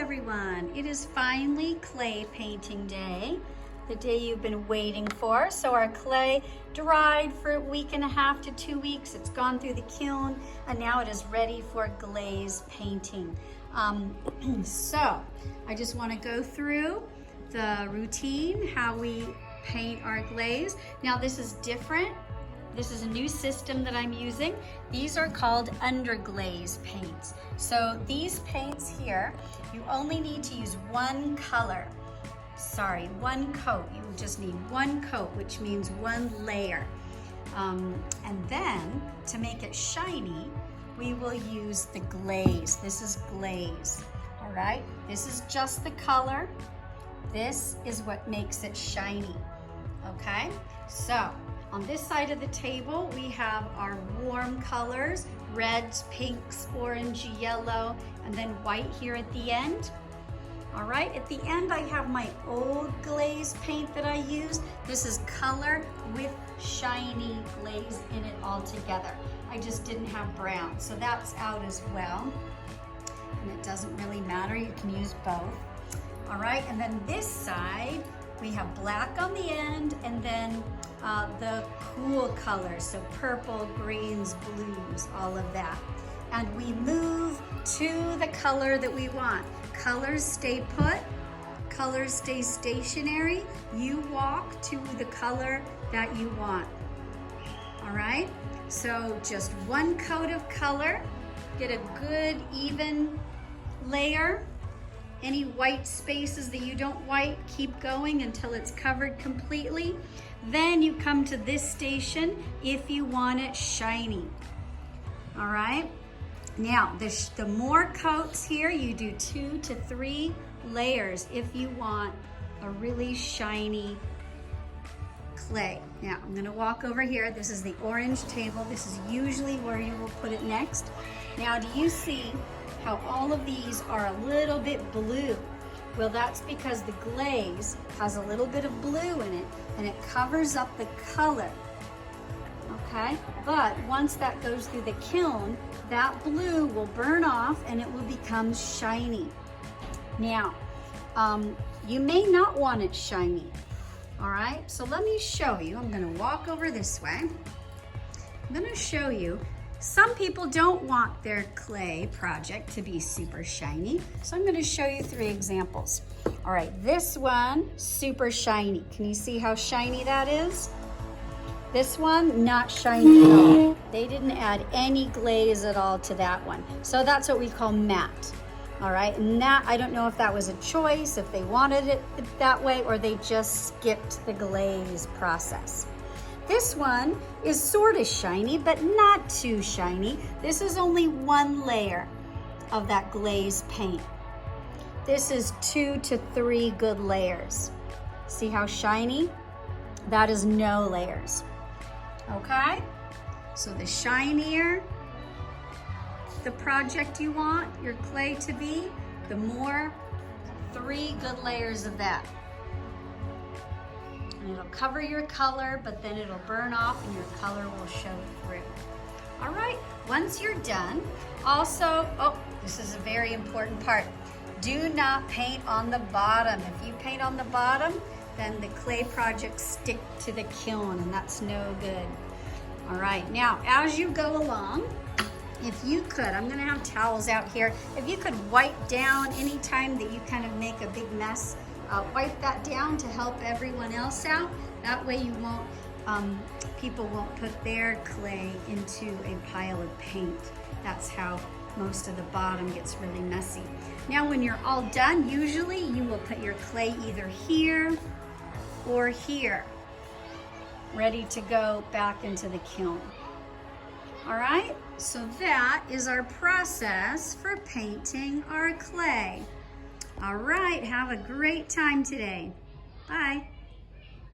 everyone. It is finally clay painting day, the day you've been waiting for. So our clay dried for a week and a half to 2 weeks. It's gone through the kiln and now it is ready for glaze painting. So I just want to go through the routine, how we paint our glaze. Now this is different. This is a new system that I'm using. These are called underglaze paints. So these paints here, you only need to use one color. Sorry, one coat. You just need one coat, which means one layer. And then to make it shiny, we will use the glaze. This is glaze, all right? This is just the color. This is what makes it shiny, okay? So on this side of the table, we have our warm colors, reds, pinks, orange, yellow, and then white here at the end. All right, at the end, I have my old glaze paint that I use. This is color with shiny glaze in it all together. I just didn't have brown, so that's out as well. And it doesn't really matter, you can use both. All right, and then this side, we have black on the end, and then the cool colors, so purple, greens, blues, all of that. And we move to the color that we want. Colors stay put, colors stay stationary. You walk to the color that you want. All right, so just one coat of color, get a good even layer. Any white spaces that you don't white, keep going until it's covered completely. Then you come to this station if you want it shiny. All right, now the more coats here, you do 2 to 3 layers if you want a really shiny clay. Now I'm gonna walk over here. This is the orange table. This is usually where you will put it next. Now do you see how all of these are a little bit blue? Well, that's because the glaze has a little bit of blue in it and it covers up the color, okay? But once that goes through the kiln, that blue will burn off and it will become shiny. Now, you may not want it shiny, all right? So let me show you. I'm gonna walk over this way. I'm gonna show you. Some people don't want their clay project to be super shiny, so I'm going to show you 3 examples. All right, this one, super shiny. Can you see how shiny that is? This one, not shiny at all. They didn't add any glaze at all to that one. So that's what we call matte. All right, and that, I don't know if that was a choice, if they wanted it that way, or they just skipped the glaze process. This one is sort of shiny, but not too shiny. This is only one layer of that glaze paint. This is 2 to 3 good layers. See how shiny? That is no layers, okay? So the shinier the project you want your clay to be, the more 3 good layers of that. And it'll cover your color, but then it'll burn off and your color will show through. All right, once you're done, also, oh, this is a very important part. Do not paint on the bottom. If you paint on the bottom, then the clay projects stick to the kiln and that's no good. All right, now as you go along, if you could, I'm gonna have towels out here. If you could wipe down anytime that you kind of make a big mess, wipe that down to help everyone else out. That way you won't, people won't put their clay into a pile of paint. That's how most of the bottom gets really messy. Now when you're all done, usually you will put your clay either here or here, ready to go back into the kiln. All right, so that is our process for painting our clay. All right, have a great time today. Bye.